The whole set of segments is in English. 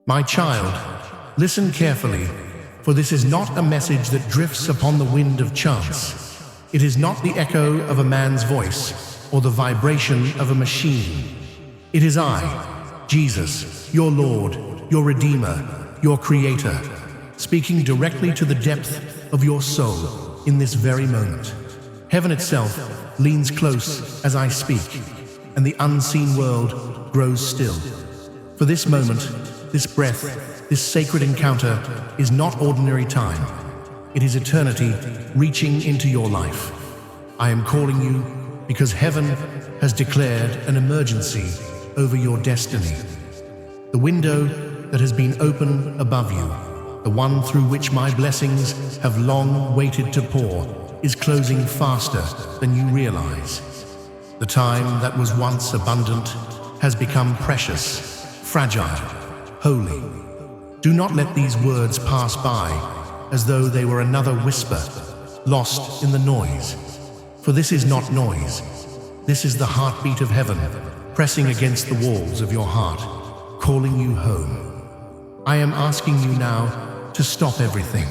My child, listen carefully, for this is not a message that drifts upon the wind of chance. It is not the echo of a man's voice or the vibration of a machine. It is I, Jesus, your Lord, your Redeemer, your Creator, speaking directly to the depth of your soul in this very moment. Heaven itself leans close as I speak, and the unseen world grows still. For this moment, this breath, this sacred encounter is not ordinary time. It is eternity reaching into your life. I am calling you because heaven has declared an emergency over your destiny. The window that has been opened above you, the one through which my blessings have long waited to pour, is closing faster than you realize. The time that was once abundant has become precious, fragile, holy. Do not let these words pass by as though they were another whisper, lost in the noise. For this is not noise. This is the heartbeat of heaven, pressing against the walls of your heart, calling you home. I am asking you now to stop everything.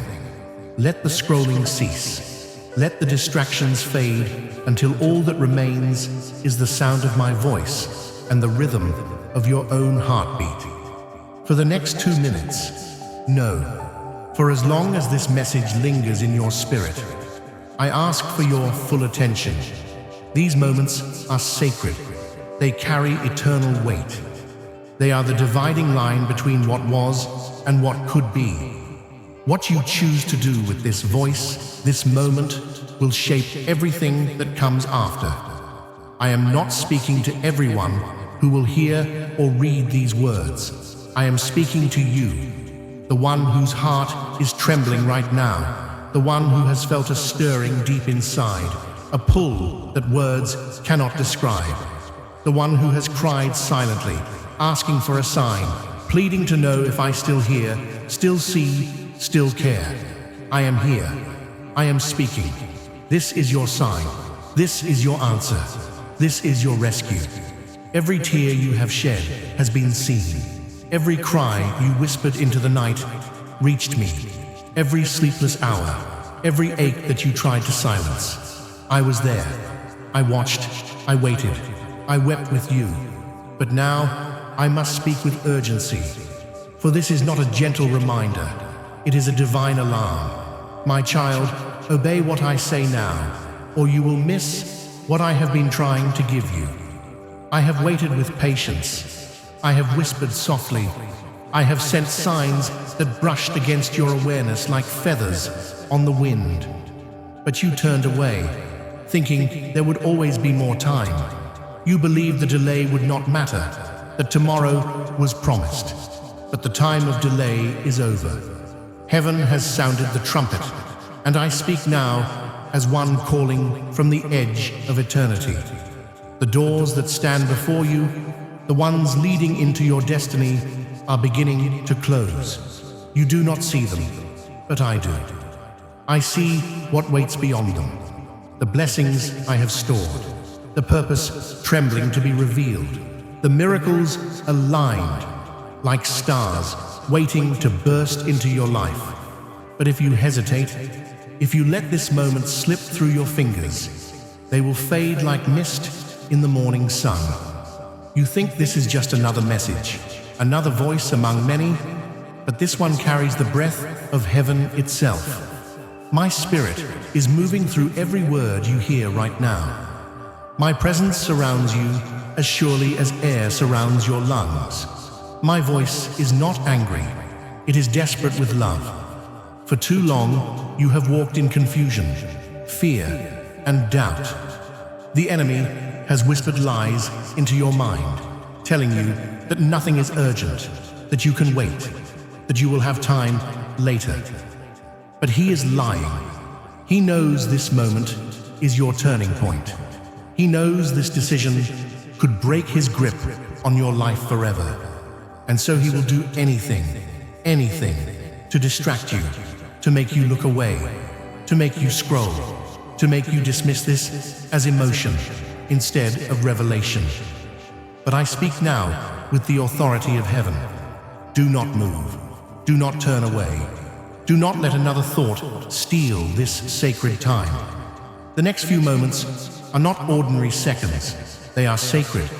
Let the scrolling cease. Let the distractions fade until all that remains is the sound of my voice and the rhythm of your own heartbeat. For the next 2 minutes, no. For as long as this message lingers in your spirit, I ask for your full attention. These moments are sacred. They carry eternal weight. They are the dividing line between what was and what could be. What you choose to do with this voice, this moment, will shape everything that comes after. I am not speaking to everyone who will hear or read these words. I am speaking to you, the one whose heart is trembling right now, the one who has felt a stirring deep inside, a pull that words cannot describe, the one who has cried silently, asking for a sign, pleading to know if I still hear, still see, still care. I am here. I am speaking. This is your sign. This is your answer. This is your rescue. Every tear you have shed has been seen. Every cry you whispered into the night reached me. Every sleepless hour, every ache that you tried to silence. I was there. I watched. I waited. I wept with you. But now I must speak with urgency. For this is not a gentle reminder. It is a divine alarm. My child, obey what I say now, or you will miss what I have been trying to give you. I have waited with patience. I have whispered softly. I have sent signs that brushed against your awareness like feathers on the wind. But you turned away, thinking there would always be more time. You believed the delay would not matter, that tomorrow was promised. But the time of delay is over. Heaven has sounded the trumpet, and I speak now as one calling from the edge of eternity. The doors that stand before you, the ones leading into your destiny, are beginning to close. You do not see them, but I do. I see what waits beyond them, the blessings I have stored, the purpose trembling to be revealed, the miracles aligned like stars waiting to burst into your life. But if you hesitate, if you let this moment slip through your fingers, they will fade like mist in the morning sun. You think this is just another message, another voice among many, but this one carries the breath of heaven itself. My spirit is moving through every word you hear right now. My presence surrounds you as surely as air surrounds your lungs. My voice is not angry, it is desperate with love. For too long, you have walked in confusion, fear, and doubt. The enemy has whispered lies into your mind, telling you that nothing is urgent, that you can wait, that you will have time later. But he is lying. He knows this moment is your turning point. He knows this decision could break his grip on your life forever. And so he will do anything to distract you, to make you look away, to make you scroll, to make you dismiss this as emotion instead of revelation. But I speak now with the authority of heaven. Do not move. Do not turn away. Do not let another thought steal this sacred time. The next few moments are not ordinary seconds. They are sacred.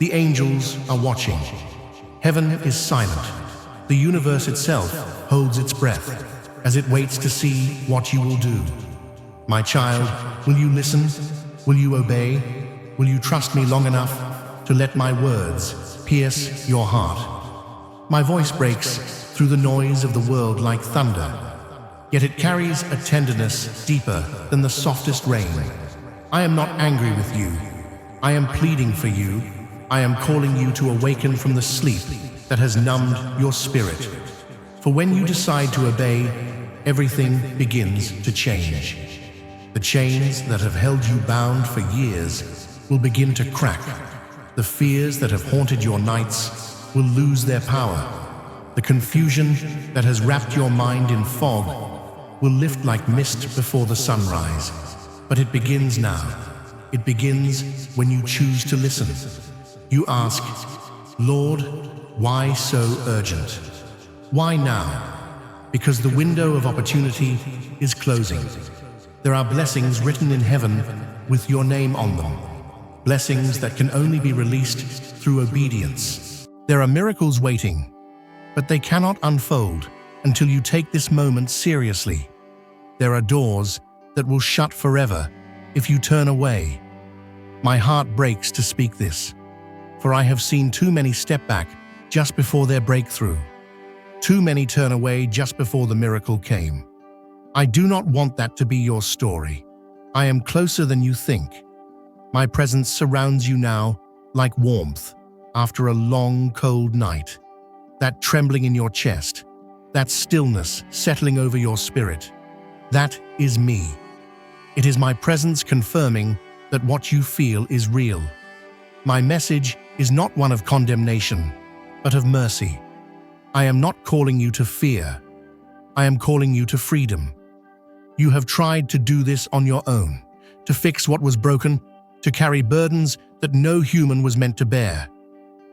The angels are watching. Heaven is silent. The universe itself holds its breath as it waits to see what you will do. My child, will you listen? Will you obey? Will you trust me long enough to let my words pierce your heart? My voice breaks through the noise of the world like thunder, yet it carries a tenderness deeper than the softest rain. I am not angry with you. I am pleading for you. I am calling you to awaken from the sleep that has numbed your spirit. For when you decide to obey, everything begins to change. The chains that have held you bound for years will begin to crack. The fears that have haunted your nights will lose their power. The confusion that has wrapped your mind in fog will lift like mist before the sunrise. But it begins now. It begins when you choose to listen. You ask, Lord, why so urgent? Why now? Because the window of opportunity is closing. There are blessings written in heaven with your name on them. Blessings that can only be released through obedience. There are miracles waiting, but they cannot unfold until you take this moment seriously. There are doors that will shut forever if you turn away. My heart breaks to speak this, for I have seen too many step back just before their breakthrough. Too many turn away just before the miracle came. I do not want that to be your story. I am closer than you think. My presence surrounds you now like warmth after a long, cold night. That trembling in your chest, that stillness settling over your spirit, that is me. It is my presence confirming that what you feel is real. My message is not one of condemnation, but of mercy. I am not calling you to fear. I am calling you to freedom. You have tried to do this on your own, to fix what was broken, to carry burdens that no human was meant to bear.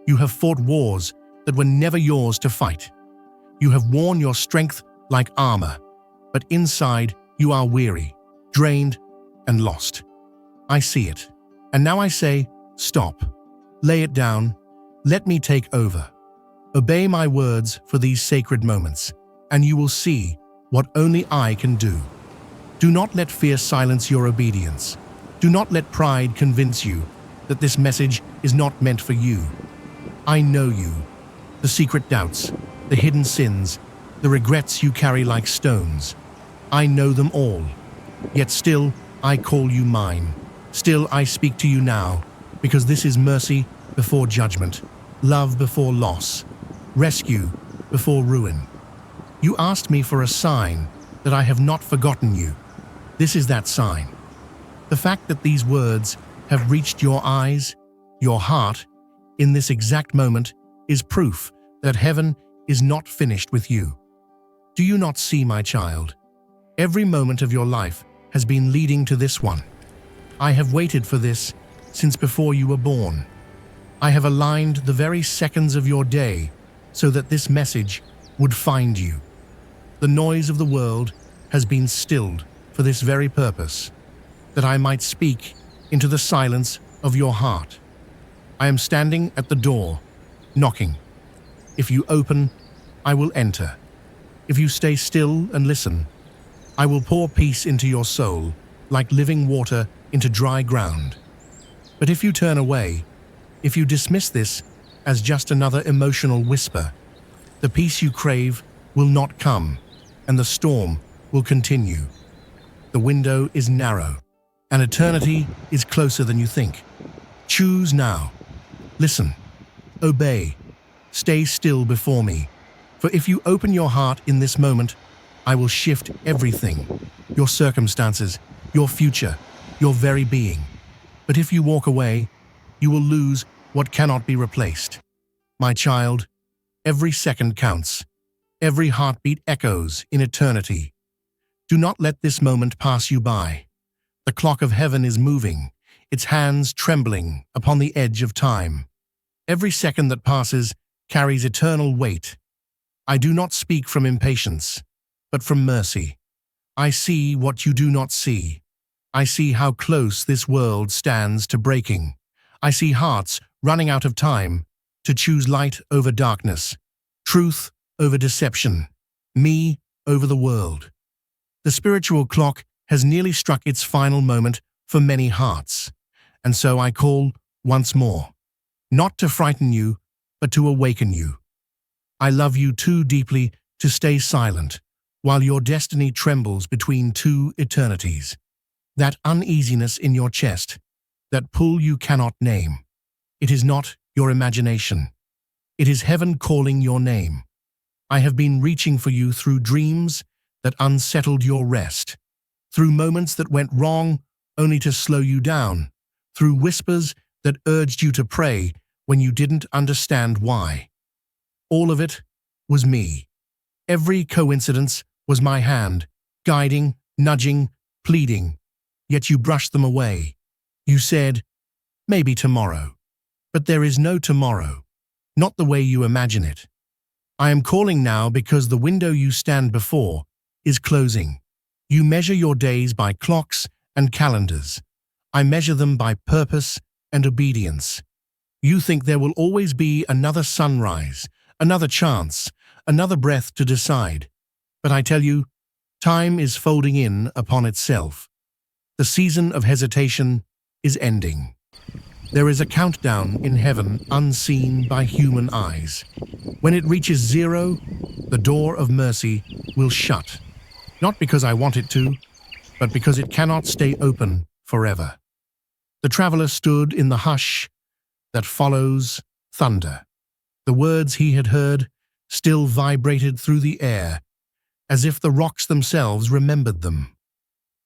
You have fought wars that were never yours to fight. You have worn your strength like armor, but inside you are weary, drained, and lost. I see it. And now I say, stop. Lay it down. Let me take over. Obey my words for these sacred moments, and you will see what only I can do. Do not let fear silence your obedience. Do not let pride convince you that this message is not meant for you. I know you, the secret doubts, the hidden sins, the regrets you carry like stones. I know them all. Yet still, I call you mine. Still, I speak to you now, because this is mercy before judgment, love before loss, rescue before ruin. You asked me for a sign that I have not forgotten you. This is that sign. The fact that these words have reached your eyes, your heart, in this exact moment is proof that heaven is not finished with you. Do you not see, my child? Every moment of your life has been leading to this one. I have waited for this since before you were born. I have aligned the very seconds of your day so that this message would find you. The noise of the world has been stilled for this very purpose, that I might speak into the silence of your heart. I am standing at the door, knocking. If you open, I will enter. If you stay still and listen, I will pour peace into your soul, like living water into dry ground. But if you turn away, if you dismiss this as just another emotional whisper, the peace you crave will not come, and the storm will continue. The window is narrow, and eternity is closer than you think. Choose now. Listen. Obey. Stay still before me. For if you open your heart in this moment, I will shift everything, your circumstances, your future, your very being. But if you walk away, you will lose what cannot be replaced. My child, every second counts. Every heartbeat echoes in eternity. Do not let this moment pass you by. The clock of heaven is moving, its hands trembling upon the edge of time. Every second that passes carries eternal weight, I do not speak from impatience, but from mercy. I see what you do not see. I see how close this world stands to breaking. I see hearts running out of time to choose light over darkness, truth over deception, me over the world. The spiritual clock has nearly struck its final moment for many hearts, and so I call once more, not to frighten you, but to awaken you. I love you too deeply to stay silent while your destiny trembles between two eternities. That uneasiness in your chest, that pull you cannot name. It is not your imagination. It is heaven calling your name. I have been reaching for you through dreams that unsettled your rest, through moments that went wrong only to slow you down, through whispers that urged you to pray when you didn't understand why. All of it was me. Every coincidence was my hand, guiding, nudging, pleading. Yet you brushed them away. You said, maybe tomorrow. But there is no tomorrow, not the way you imagine it. I am calling now because the window you stand before is closing. You measure your days by clocks and calendars. I measure them by purpose and obedience. You think there will always be another sunrise, another chance, another breath to decide. But I tell you, time is folding in upon itself. The season of hesitation is ending. There is a countdown in heaven unseen by human eyes. When it reaches 0, the door of mercy will shut. Not because I want it to, but because it cannot stay open forever. The traveler stood in the hush that follows thunder. The words he had heard still vibrated through the air, as if the rocks themselves remembered them.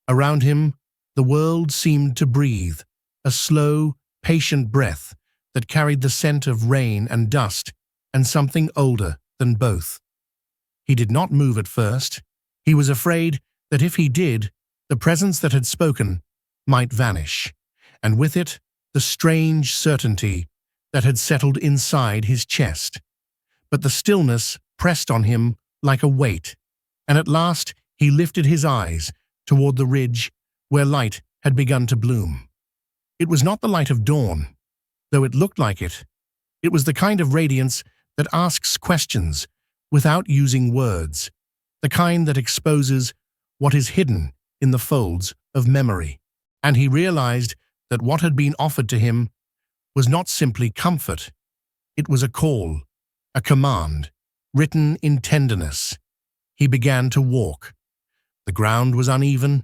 Around him, the world seemed to breathe, a slow, patient breath that carried the scent of rain and dust and something older than both. He did not move at first. He was afraid that if he did, the presence that had spoken might vanish, and with it, the strange certainty that had settled inside his chest. But the stillness pressed on him like a weight, and at last he lifted his eyes toward the ridge where light had begun to bloom. It was not the light of dawn, though it looked like it. It was the kind of radiance that asks questions without using words, the kind that exposes what is hidden in the folds of memory. And he realized that what had been offered to him was not simply comfort. It was a call, a command, written in tenderness. He began to walk. The ground was uneven,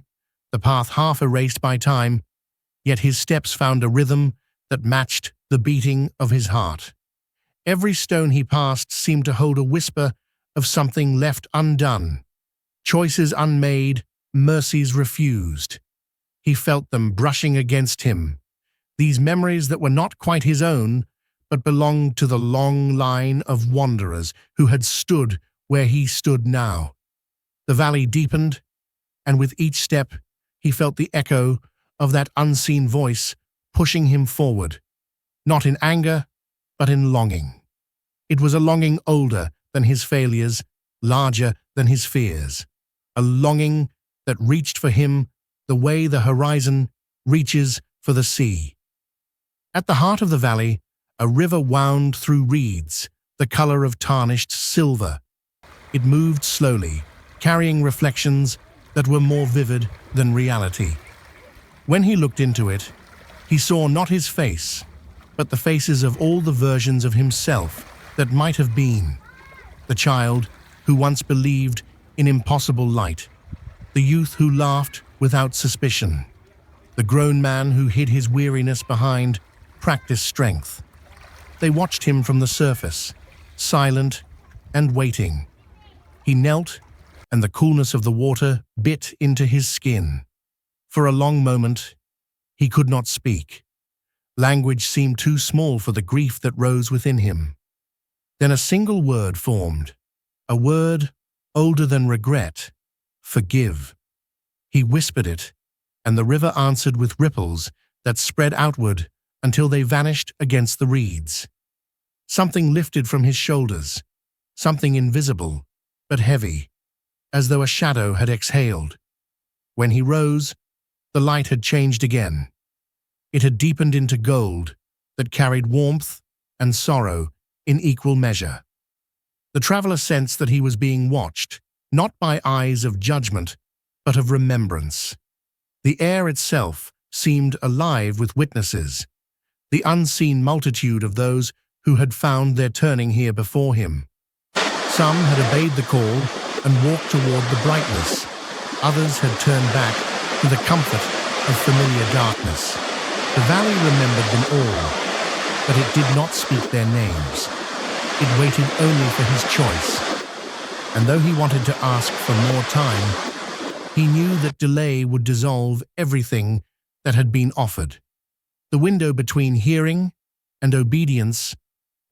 the path half erased by time, yet his steps found a rhythm that matched the beating of his heart. Every stone he passed seemed to hold a whisper of something left undone, choices unmade, mercies refused. He felt them brushing against him, these memories that were not quite his own, but belonged to the long line of wanderers who had stood where he stood now. The valley deepened, and with each step he felt the echo of that unseen voice pushing him forward, not in anger, but in longing. It was a longing older than his failures, larger than his fears, a longing that reached for him the way the horizon reaches for the sea. At the heart of the valley, a river wound through reeds, the color of tarnished silver. It moved slowly, carrying reflections that were more vivid than reality. When he looked into it, he saw not his face, but the faces of all the versions of himself that might have been. The child who once believed in impossible light, the youth who laughed without suspicion, the grown man who hid his weariness behind practiced strength. They watched him from the surface, silent and waiting. He knelt, and the coolness of the water bit into his skin. For a long moment, he could not speak. Language seemed too small for the grief that rose within him. Then a single word formed, a word older than regret: forgive. He whispered it, and the river answered with ripples that spread outward until they vanished against the reeds. Something lifted from his shoulders, something invisible, but heavy, as though a shadow had exhaled. When he rose, the light had changed again. It had deepened into gold that carried warmth and sorrow in equal measure. The traveler sensed that he was being watched, not by eyes of judgment, but of remembrance. The air itself seemed alive with witnesses, the unseen multitude of those who had found their turning here before him. Some had obeyed the call and walked toward the brightness. Others had turned back to the comfort of familiar darkness. The valley remembered them all, but it did not speak their names. It waited only for his choice. And though he wanted to ask for more time, he knew that delay would dissolve everything that had been offered. The window between hearing and obedience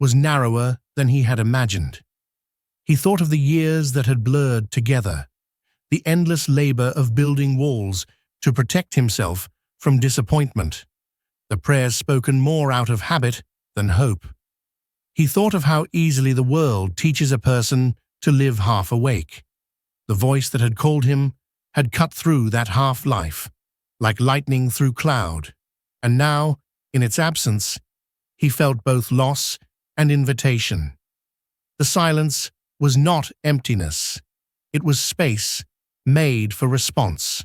was narrower than he had imagined. He thought of the years that had blurred together, the endless labor of building walls to protect himself from disappointment, the prayers spoken more out of habit than hope. He thought of how easily the world teaches a person to live half awake. The voice that had called him had cut through that half-life, like lightning through cloud, and now, in its absence, he felt both loss and invitation. The silence was not emptiness. It was space made for response.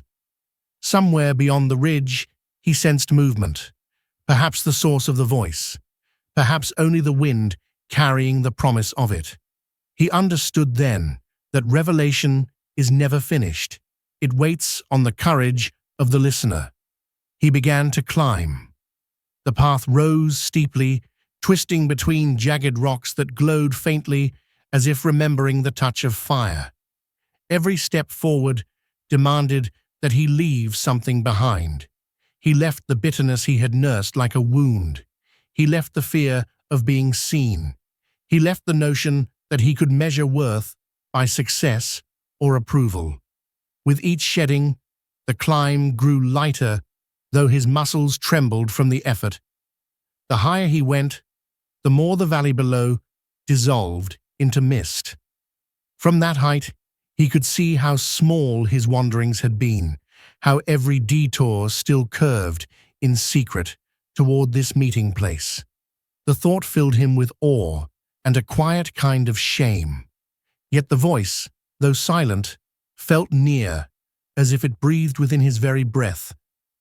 Somewhere beyond the ridge, he sensed movement, perhaps the source of the voice, perhaps only the wind carrying the promise of it. He understood then that revelation is never finished. It waits on the courage of the listener. He began to climb. The path rose steeply, twisting between jagged rocks that glowed faintly as if remembering the touch of fire. Every step forward demanded that he leave something behind. He left the bitterness he had nursed like a wound. He left the fear of being seen. He left the notion that he could measure worth by success or approval. With each shedding, the climb grew lighter, though his muscles trembled from the effort. The higher he went, the more the valley below dissolved into mist. From that height, he could see how small his wanderings had been, how every detour still curved in secret toward this meeting place. The thought filled him with awe and a quiet kind of shame. Yet the voice, though silent, felt near, as if it breathed within his very breath,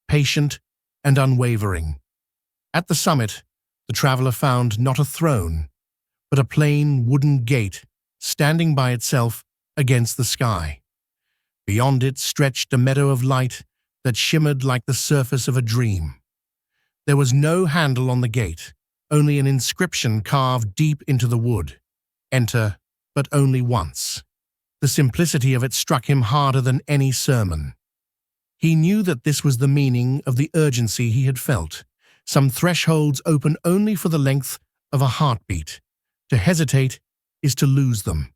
patient and unwavering. At the summit, the traveler found not a throne, but a plain wooden gate standing by itself against the sky. Beyond it stretched a meadow of light that shimmered like the surface of a dream. There was no handle on the gate, only an inscription carved deep into the wood. Enter, but only once. The simplicity of it struck him harder than any sermon. He knew that this was the meaning of the urgency he had felt. Some thresholds open only for the length of a heartbeat. To hesitate is to lose them.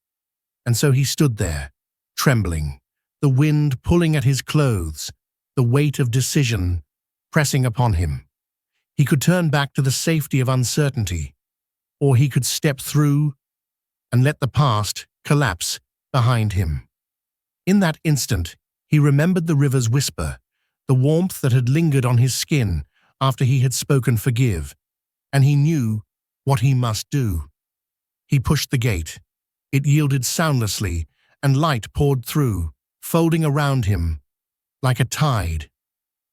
And so he stood there, trembling, the wind pulling at his clothes, the weight of decision pressing upon him. He could turn back to the safety of uncertainty, or he could step through and let the past collapse behind him. In that instant, he remembered the river's whisper, the warmth that had lingered on his skin after he had spoken forgive, and he knew what he must do. He pushed the gate. It yielded soundlessly, and light poured through, folding around him like a tide.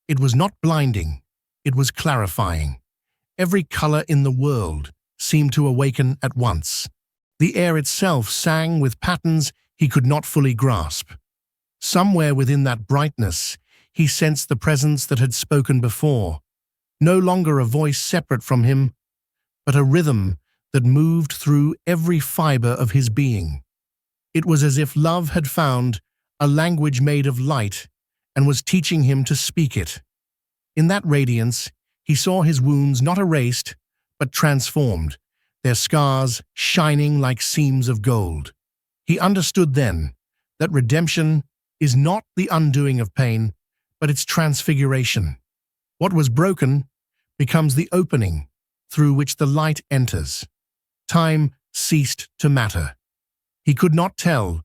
It was not blinding, it was clarifying. Every color in the world seemed to awaken at once. The air itself sang with patterns he could not fully grasp. Somewhere within that brightness, he sensed the presence that had spoken before, no longer a voice separate from him, but a rhythm that moved through every fiber of his being. It was as if love had found a language made of light and was teaching him to speak it. In that radiance, he saw his wounds not erased, but transformed, their scars shining like seams of gold. He understood then that redemption is not the undoing of pain, but its transfiguration. What was broken becomes the opening through which the light enters. Time ceased to matter. He could not tell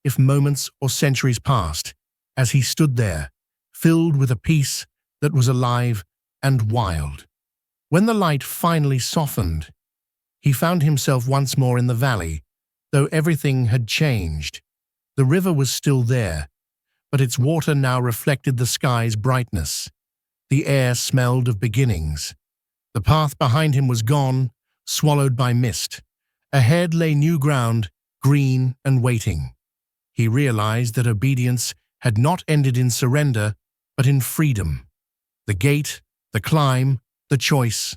if moments or centuries passed as he stood there, filled with a peace that was alive and wild. When the light finally softened, he found himself once more in the valley, though everything had changed. The river was still there, but its water now reflected the sky's brightness. The air smelled of beginnings. The path behind him was gone, swallowed by mist. Ahead lay new ground, green and waiting. He realized that obedience had not ended in surrender, but in freedom. The gate, the climb, the choice,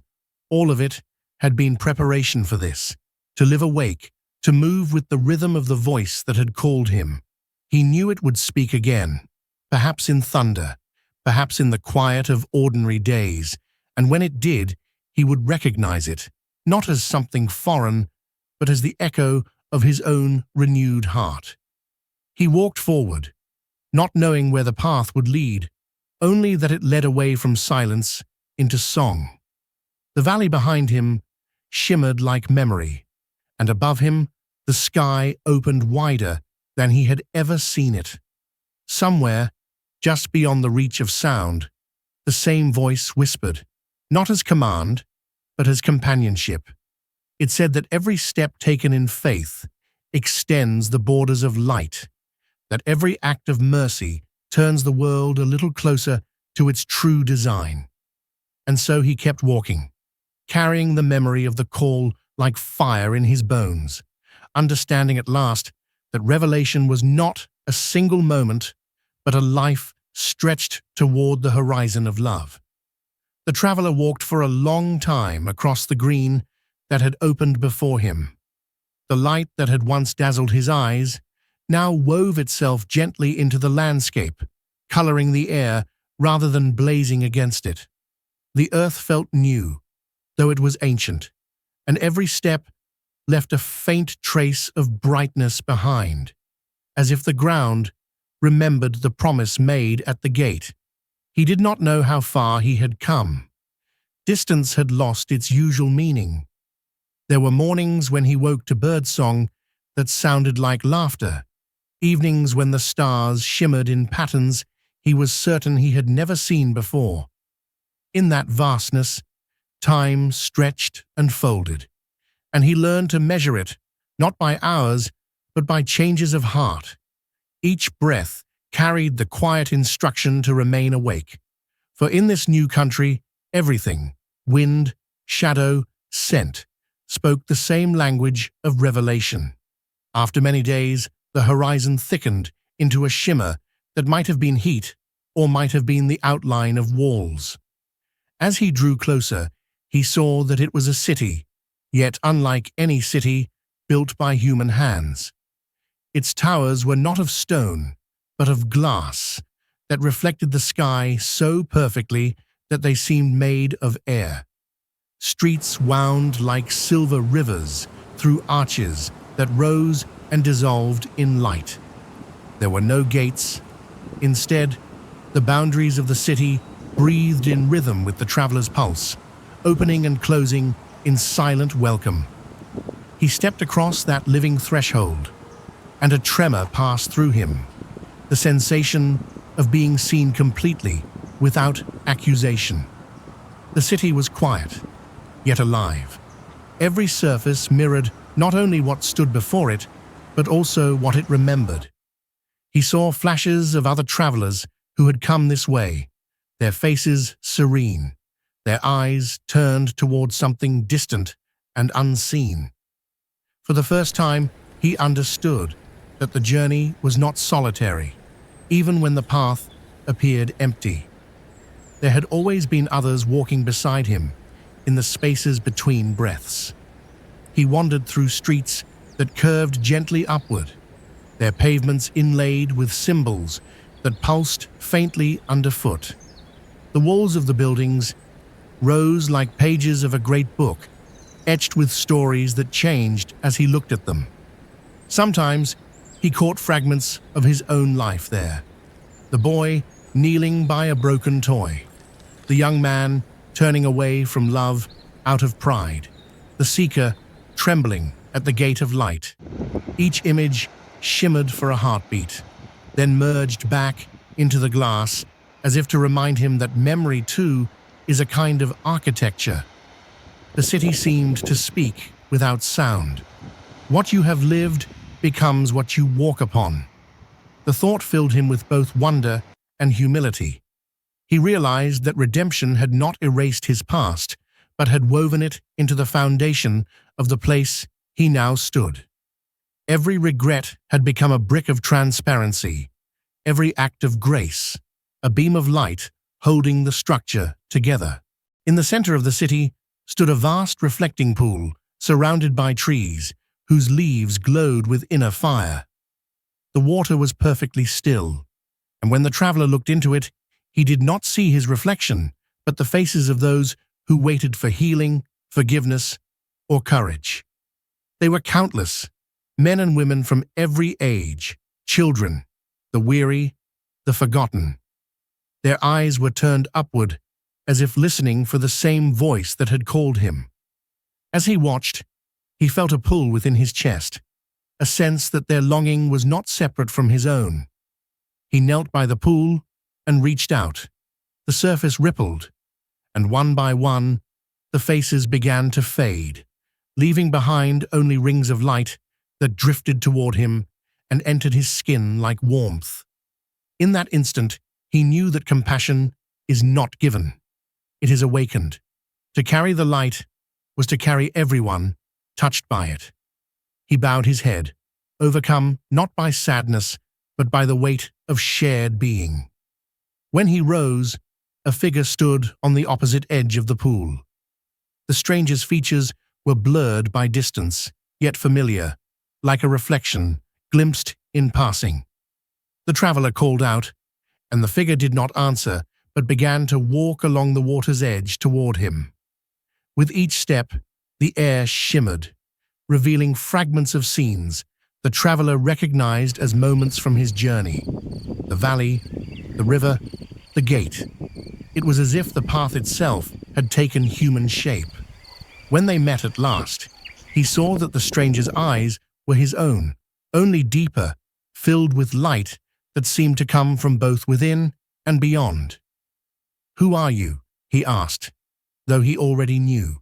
all of it had been preparation for this, to live awake, to move with the rhythm of the voice that had called him. He knew it would speak again, perhaps in thunder, perhaps in the quiet of ordinary days, and when it did, he would recognize it, not as something foreign, but as the echo of his own renewed heart. He walked forward, not knowing where the path would lead, only that it led away from silence into song. The valley behind him shimmered like memory, and above him the sky opened wider than he had ever seen it. Somewhere, just beyond the reach of sound, the same voice whispered, not as command, but as companionship. It said that every step taken in faith extends the borders of light, that every act of mercy turns the world a little closer to its true design. And so he kept walking, carrying the memory of the call like fire in his bones, understanding at last that revelation was not a single moment, but a life stretched toward the horizon of love. The traveler walked for a long time across the green that had opened before him. The light that had once dazzled his eyes now wove itself gently into the landscape, coloring the air rather than blazing against it. The earth felt new, though it was ancient, and every step left a faint trace of brightness behind, as if the ground remembered the promise made at the gate. He did not know how far he had come. Distance had lost its usual meaning. There were mornings when he woke to birdsong that sounded like laughter, evenings when the stars shimmered in patterns he was certain he had never seen before. In that vastness, time stretched and folded, and he learned to measure it, not by hours, but by changes of heart. Each breath carried the quiet instruction to remain awake. For in this new country, everything, wind, shadow, scent, spoke the same language of revelation. After many days, the horizon thickened into a shimmer that might have been heat or might have been the outline of walls. As he drew closer, he saw that it was a city, yet unlike any city built by human hands. Its towers were not of stone, but of glass, that reflected the sky so perfectly that they seemed made of air. Streets wound like silver rivers through arches that rose and dissolved in light. There were no gates. Instead, the boundaries of the city breathed in rhythm with the traveler's pulse, opening and closing in silent welcome. He stepped across that living threshold, and a tremor passed through him, the sensation of being seen completely, without accusation. The city was quiet, yet alive. Every surface mirrored not only what stood before it, but also what it remembered. He saw flashes of other travelers who had come this way, their faces serene, their eyes turned toward something distant and unseen. For the first time, he understood that the journey was not solitary, even when the path appeared empty. There had always been others walking beside him, in the spaces between breaths. He wandered through streets that curved gently upward, their pavements inlaid with symbols that pulsed faintly underfoot. The walls of the buildings rose like pages of a great book, etched with stories that changed as he looked at them. Sometimes he caught fragments of his own life there. The boy kneeling by a broken toy, the young man turning away from love out of pride, the seeker trembling at the gate of light. Each image shimmered for a heartbeat, then merged back into the glass as if to remind him that memory, too, is a kind of architecture. The city seemed to speak without sound. What you have lived becomes what you walk upon. The thought filled him with both wonder and humility. He realized that redemption had not erased his past, but had woven it into the foundation of the place he now stood. Every regret had become a brick of transparency, every act of grace, a beam of light holding the structure together. In the center of the city stood a vast reflecting pool surrounded by trees whose leaves glowed with inner fire. The water was perfectly still, and when the traveler looked into it, he did not see his reflection, but the faces of those who waited for healing, forgiveness, or courage. They were countless, men and women from every age, children, the weary, the forgotten. Their eyes were turned upward, as if listening for the same voice that had called him. As he watched, he felt a pull within his chest, a sense that their longing was not separate from his own. He knelt by the pool and reached out. The surface rippled, and one by one, the faces began to fade, leaving behind only rings of light that drifted toward him and entered his skin like warmth. In that instant, he knew that compassion is not given. It is awakened. To carry the light was to carry everyone touched by it. He bowed his head, overcome not by sadness, but by the weight of shared being. When he rose, a figure stood on the opposite edge of the pool. The stranger's features were blurred by distance, yet familiar, like a reflection glimpsed in passing. The traveler called out, and the figure did not answer, but began to walk along the water's edge toward him. With each step, the air shimmered, revealing fragments of scenes the traveler recognized as moments from his journey. The valley, the river, the gate. It was as if the path itself had taken human shape. When they met at last, he saw that the stranger's eyes were his own, only deeper, filled with light that seemed to come from both within and beyond. "Who are you?" he asked, though he already knew.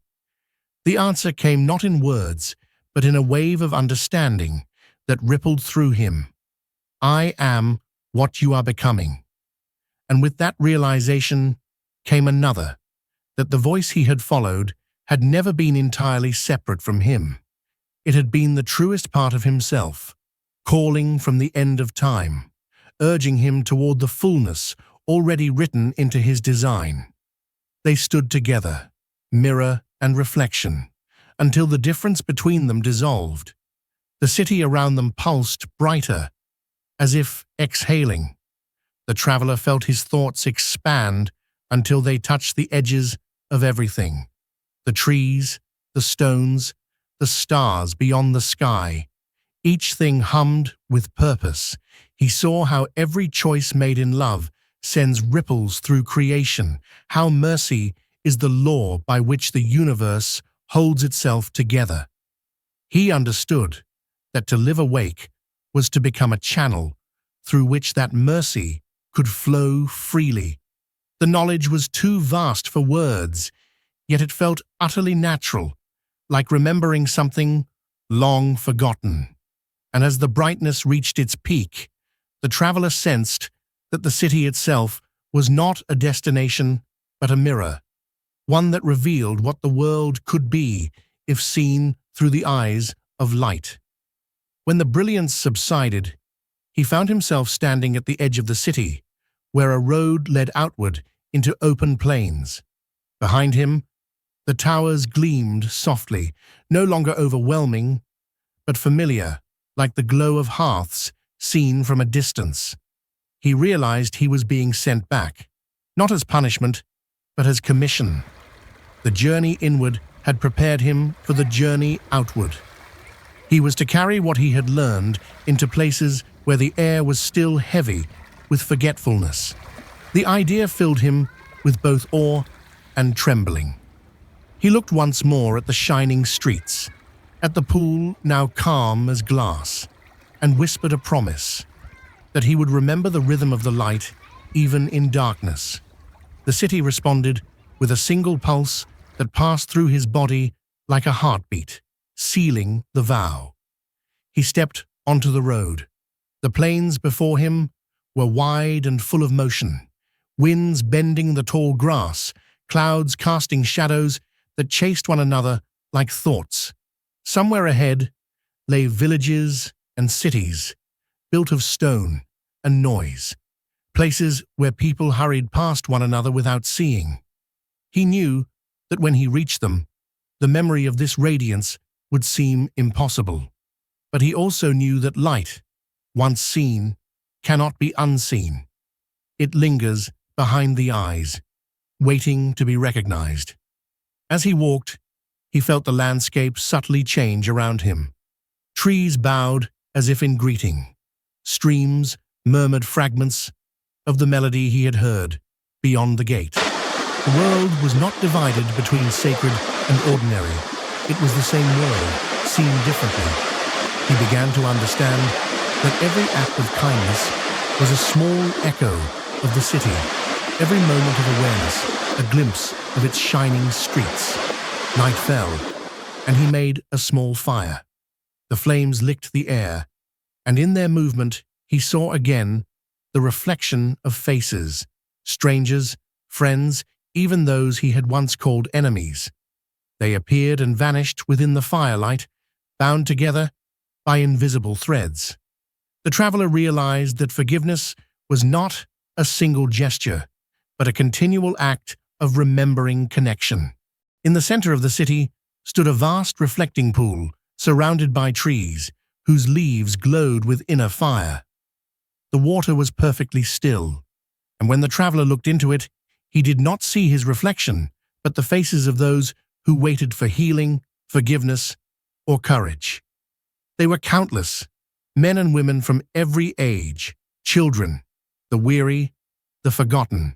The answer came not in words, but in a wave of understanding that rippled through him. "I am what you are becoming." And with that realization came another, that the voice he had followed had never been entirely separate from him. It had been the truest part of himself, calling from the end of time, urging him toward the fullness already written into his design. They stood together, mirror and reflection, until the difference between them dissolved. The city around them pulsed brighter, as if exhaling. The traveler felt his thoughts expand until they touched the edges of everything. The trees, the stones, the stars beyond the sky. Each thing hummed with purpose. He saw how every choice made in love sends ripples through creation, how mercy is the law by which the universe holds itself together. He understood that to live awake was to become a channel through which that mercy could flow freely. The knowledge was too vast for words, yet it felt utterly natural, like remembering something long forgotten. And as the brightness reached its peak, the traveler sensed that the city itself was not a destination, but a mirror, one that revealed what the world could be if seen through the eyes of light. When the brilliance subsided, he found himself standing at the edge of the city, where a road led outward into open plains. Behind him, the towers gleamed softly, no longer overwhelming, but familiar, like the glow of hearths seen from a distance. He realized he was being sent back, not as punishment, but as commission. The journey inward had prepared him for the journey outward. He was to carry what he had learned into places where the air was still heavy with forgetfulness. The idea filled him with both awe and trembling. He looked once more at the shining streets, at the pool now calm as glass, and whispered a promise that he would remember the rhythm of the light even in darkness. The city responded with a single pulse that passed through his body like a heartbeat, sealing the vow. He stepped onto the road. The plains before him were wide and full of motion, winds bending the tall grass, clouds casting shadows that chased one another like thoughts. Somewhere ahead lay villages and cities, built of stone and noise, places where people hurried past one another without seeing. He knew that when he reached them, the memory of this radiance would seem impossible. But he also knew that light, once seen, cannot be unseen. It lingers behind the eyes, waiting to be recognized. As he walked, he felt the landscape subtly change around him. Trees bowed as if in greeting. Streams murmured fragments of the melody he had heard beyond the gate. The world was not divided between sacred and ordinary. It was the same world, seen differently. He began to understand that every act of kindness was a small echo of the city, every moment of awareness, a glimpse of its shining streets. Night fell, and he made a small fire. The flames licked the air, and in their movement he saw again the reflection of faces, strangers, friends, even those he had once called enemies. They appeared and vanished within the firelight, bound together by invisible threads. The traveler realized that forgiveness was not a single gesture, but a continual act of remembering connection. In the center of the city stood a vast reflecting pool, surrounded by trees, whose leaves glowed with inner fire. The water was perfectly still, and when the traveler looked into it, he did not see his reflection, but the faces of those who waited for healing, forgiveness, or courage. They were countless, men and women from every age, children, the weary, the forgotten.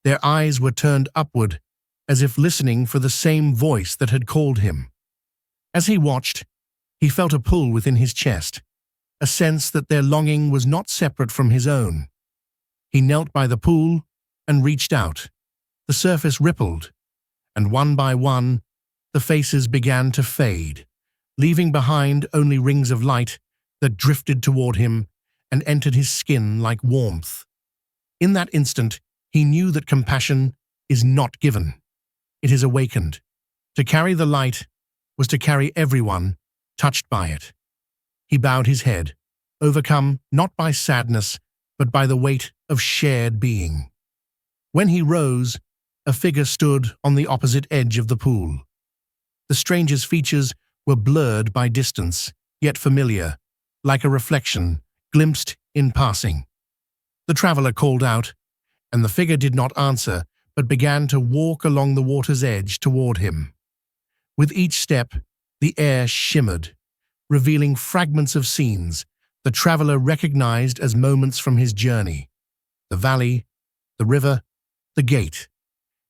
Their eyes were turned upward, as if listening for the same voice that had called him. As he watched, he felt a pull within his chest, a sense that their longing was not separate from his own. He knelt by the pool and reached out. The surface rippled, and one by one, the faces began to fade, leaving behind only rings of light that drifted toward him and entered his skin like warmth. In that instant, he knew that compassion is not given. It is awakened. To carry the light was to carry everyone touched by it. He bowed his head, overcome not by sadness, but by the weight of shared being. When he rose, a figure stood on the opposite edge of the pool. The stranger's features were blurred by distance, yet familiar, like a reflection glimpsed in passing. The traveler called out, and the figure did not answer, but began to walk along the water's edge toward him. With each step, the air shimmered, revealing fragments of scenes the traveler recognized as moments from his journey. The valley, the river, the gate.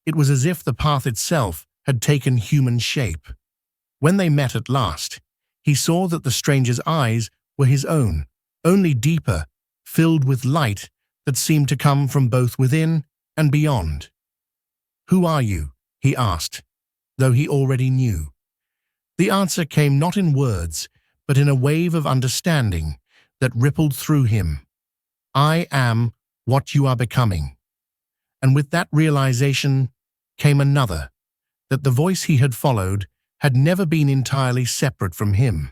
It was as if the path itself had taken human shape. When they met at last, he saw that the stranger's eyes were his own, only deeper, filled with light that seemed to come from both within and beyond. "Who are you?" he asked, though he already knew. The answer came not in words, but in a wave of understanding that rippled through him. "I am what you are becoming." And with that realization came another, that the voice he had followed had never been entirely separate from him.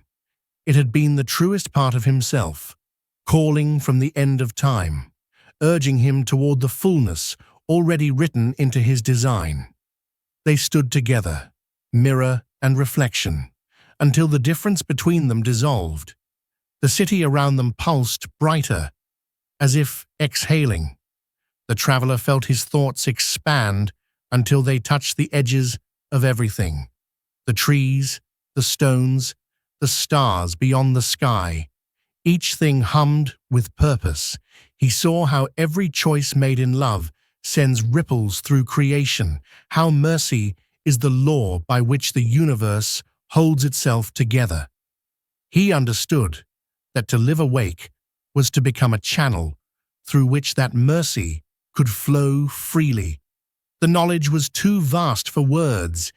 It had been the truest part of himself, calling from the end of time, urging him toward the fullness already written into his design. They stood together, mirror and reflection, until the difference between them dissolved. The city around them pulsed brighter, as if exhaling. The traveler felt his thoughts expand until they touched the edges of everything. The trees, the stones, the stars beyond the sky. Each thing hummed with purpose. He saw how every choice made in love sends ripples through creation, how mercy is the law by which the universe holds itself together. He understood that to live awake was to become a channel through which that mercy could flow freely. The knowledge was too vast for words,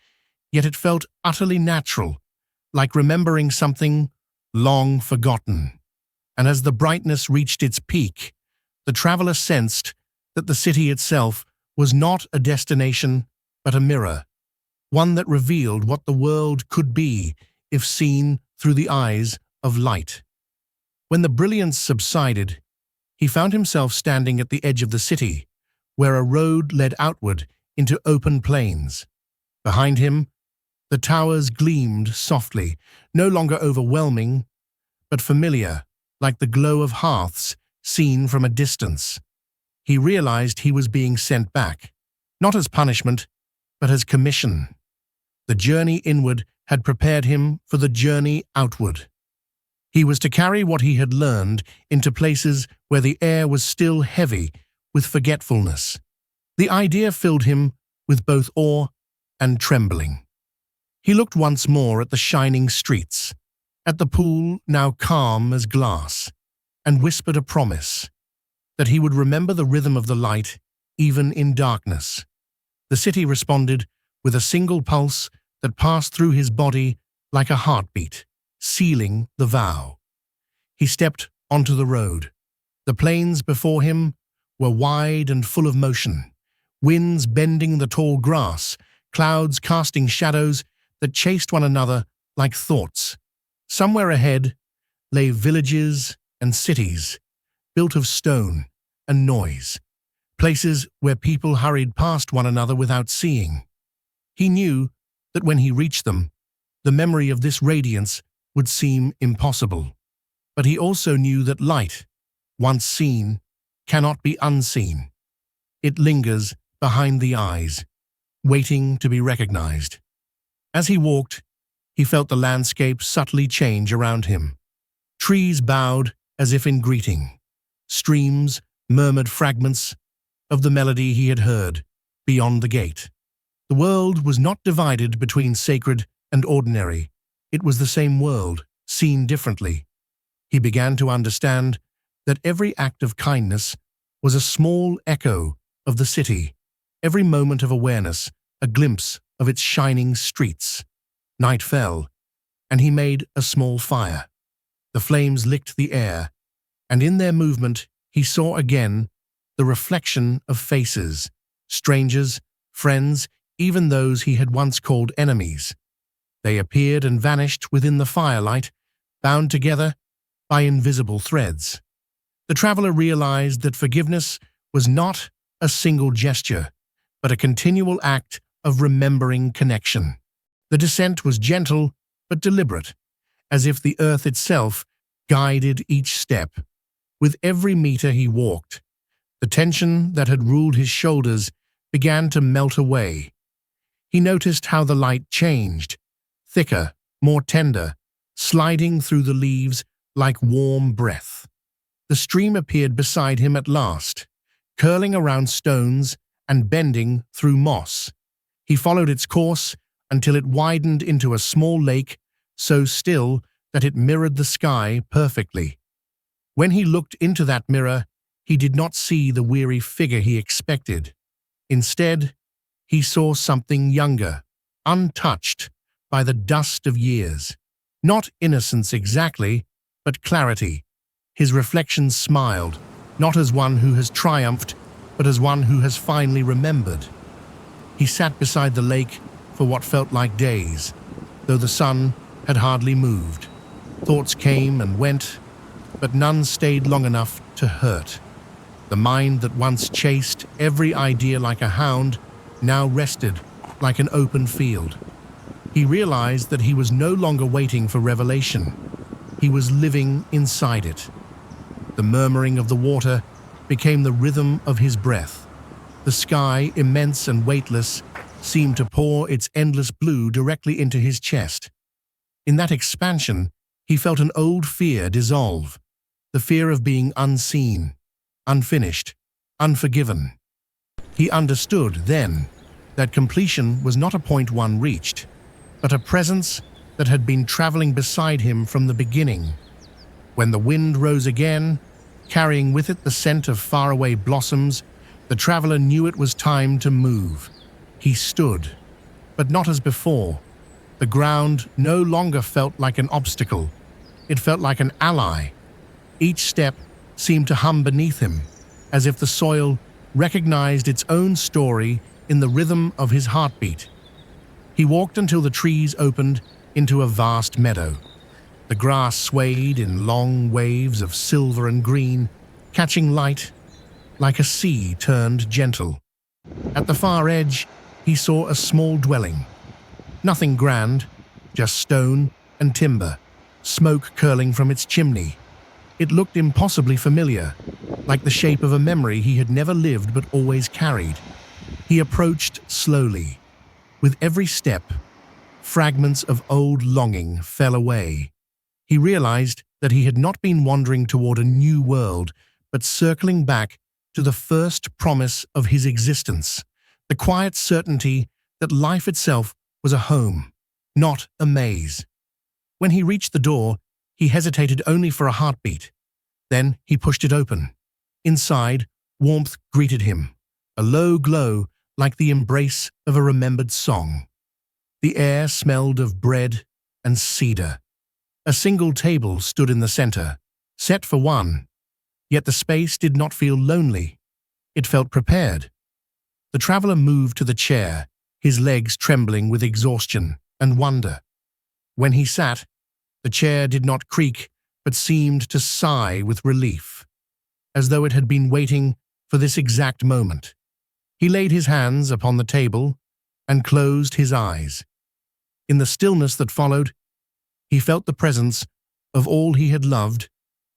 yet it felt utterly natural, like remembering something long forgotten. And as the brightness reached its peak, the traveler sensed that the city itself was not a destination but a mirror, one that revealed what the world could be if seen through the eyes of light. When the brilliance subsided, he found himself standing at the edge of the city, where a road led outward into open plains. Behind him, the towers gleamed softly, no longer overwhelming, but familiar, like the glow of hearths seen from a distance. He realized he was being sent back, not as punishment, but as commission. The journey inward had prepared him for the journey outward. He was to carry what he had learned into places where the air was still heavy with forgetfulness. The idea filled him with both awe and trembling. He looked once more at the shining streets, at the pool now calm as glass, and whispered a promise that he would remember the rhythm of the light even in darkness. The city responded with a single pulse that passed through his body like a heartbeat, sealing the vow. He stepped onto the road. The plains before him were wide and full of motion, winds bending the tall grass, clouds casting shadows that chased one another like thoughts. Somewhere ahead lay villages and cities, built of stone and noise, places where people hurried past one another without seeing. He knew that when he reached them, the memory of this radiance would seem impossible. But he also knew that light, once seen, cannot be unseen. It lingers behind the eyes, waiting to be recognized. As he walked, he felt the landscape subtly change around him. Trees bowed as if in greeting. Streams murmured fragments of the melody he had heard beyond the gate. The world was not divided between sacred and ordinary. It was the same world, seen differently. He began to understand that every act of kindness was a small echo of the city, every moment of awareness a glimpse of its shining streets. Night fell, and he made a small fire. The flames licked the air, and in their movement he saw again the reflection of faces, strangers, friends, even those he had once called enemies. They appeared and vanished within the firelight, bound together by invisible threads. The traveler realized that forgiveness was not a single gesture, but a continual act of remembering connection. The descent was gentle but deliberate, as if the earth itself guided each step. With every meter he walked, the tension that had ruled his shoulders began to melt away. He noticed how the light changed, thicker, more tender, sliding through the leaves like warm breath. The stream appeared beside him at last, curling around stones and bending through moss. He followed its course until it widened into a small lake so still that it mirrored the sky perfectly. When he looked into that mirror, he did not see the weary figure he expected. Instead, he saw something younger, untouched by the dust of years. Not innocence exactly, but clarity. His reflection smiled, not as one who has triumphed, but as one who has finally remembered. He sat beside the lake for what felt like days, though the sun had hardly moved. Thoughts came and went, but none stayed long enough to hurt. The mind that once chased every idea like a hound now rested like an open field. He realized that he was no longer waiting for revelation. He was living inside it. The murmuring of the water became the rhythm of his breath. The sky, immense and weightless, seemed to pour its endless blue directly into his chest. In that expansion, he felt an old fear dissolve, the fear of being unseen, unfinished, unforgiven. He understood then that completion was not a point one reached, but a presence that had been traveling beside him from the beginning. When the wind rose again, carrying with it the scent of faraway blossoms, the traveler knew it was time to move. He stood, but not as before. The ground no longer felt like an obstacle. It felt like an ally. Each step seemed to hum beneath him, as if the soil recognized its own story in the rhythm of his heartbeat. He walked until the trees opened into a vast meadow. The grass swayed in long waves of silver and green, catching light like a sea turned gentle. At the far edge, he saw a small dwelling. Nothing grand, just stone and timber, smoke curling from its chimney. It looked impossibly familiar, like the shape of a memory he had never lived but always carried. He approached slowly. With every step, fragments of old longing fell away. He realized that he had not been wandering toward a new world, but circling back to the first promise of his existence, the quiet certainty that life itself was a home, not a maze. When he reached the door, he hesitated only for a heartbeat. Then he pushed it open. Inside, warmth greeted him, a low glow like the embrace of a remembered song. The air smelled of bread and cedar. A single table stood in the center, set for one, yet the space did not feel lonely. It felt prepared. The traveler moved to the chair, his legs trembling with exhaustion and wonder. When he sat, the chair did not creak, but seemed to sigh with relief, as though it had been waiting for this exact moment. He laid his hands upon the table and closed his eyes. In the stillness that followed, he felt the presence of all he had loved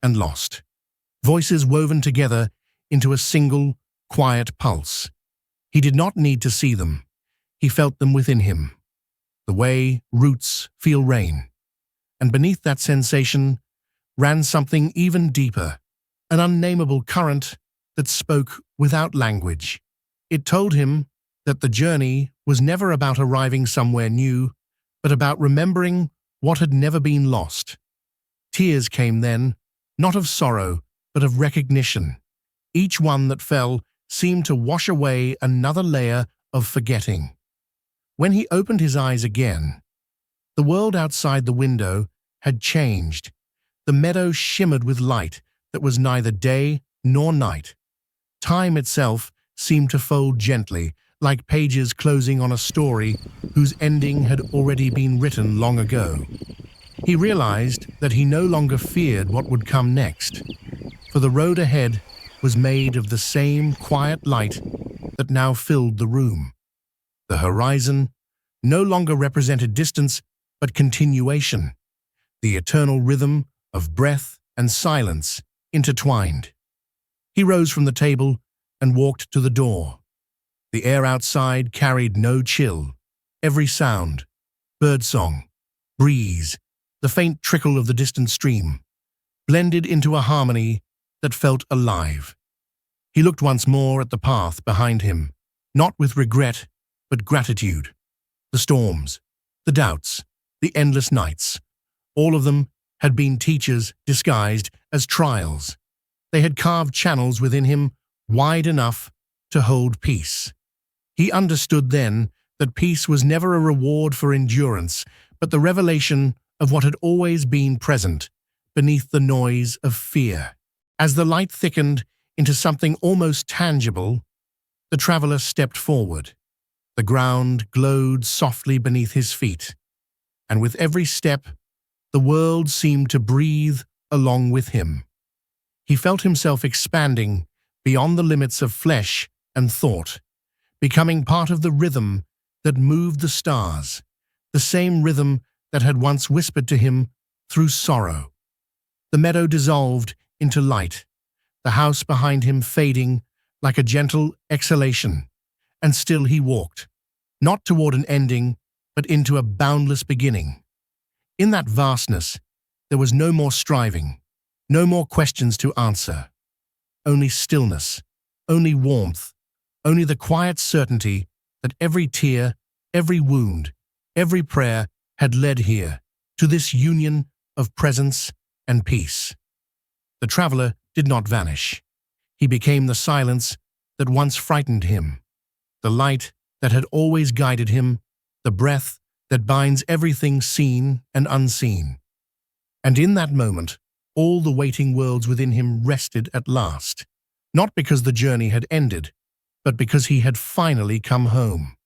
and lost, voices woven together into a single, quiet pulse. He did not need to see them. He felt them within him, the way roots feel rain. And beneath that sensation ran something even deeper, an unnameable current that spoke without language. It told him that the journey was never about arriving somewhere new, but about remembering what had never been lost. Tears came then, not of sorrow, but of recognition. Each one that fell seemed to wash away another layer of forgetting. When he opened his eyes again, the world outside the window had changed. The meadow shimmered with light that was neither day nor night. Time itself seemed to fold gently, like pages closing on a story whose ending had already been written long ago. He realized that he no longer feared what would come next, for the road ahead was made of the same quiet light that now filled the room. The horizon no longer represented distance, but continuation, the eternal rhythm of breath and silence intertwined. He rose from the table and walked to the door. The air outside carried no chill. Every sound, birdsong, breeze, the faint trickle of the distant stream, blended into a harmony that felt alive. He looked once more at the path behind him, not with regret, but gratitude. The storms, the doubts, the endless nights, all of them had been teachers disguised as trials. They had carved channels within him wide enough to hold peace. He understood then that peace was never a reward for endurance, but the revelation of what had always been present beneath the noise of fear. As the light thickened into something almost tangible, the traveler stepped forward. The ground glowed softly beneath his feet, and with every step, the world seemed to breathe along with him. He felt himself expanding beyond the limits of flesh and thought, becoming part of the rhythm that moved the stars, the same rhythm that had once whispered to him through sorrow. The meadow dissolved into light, the house behind him fading like a gentle exhalation, and still he walked, not toward an ending, but into a boundless beginning. In that vastness, there was no more striving, no more questions to answer, only stillness, only warmth, only the quiet certainty that every tear, every wound, every prayer had led here, to this union of presence and peace. The traveler did not vanish. He became the silence that once frightened him, the light that had always guided him, the breath that binds everything seen and unseen. And in that moment, all the waiting worlds within him rested at last, not because the journey had ended, but because he had finally come home.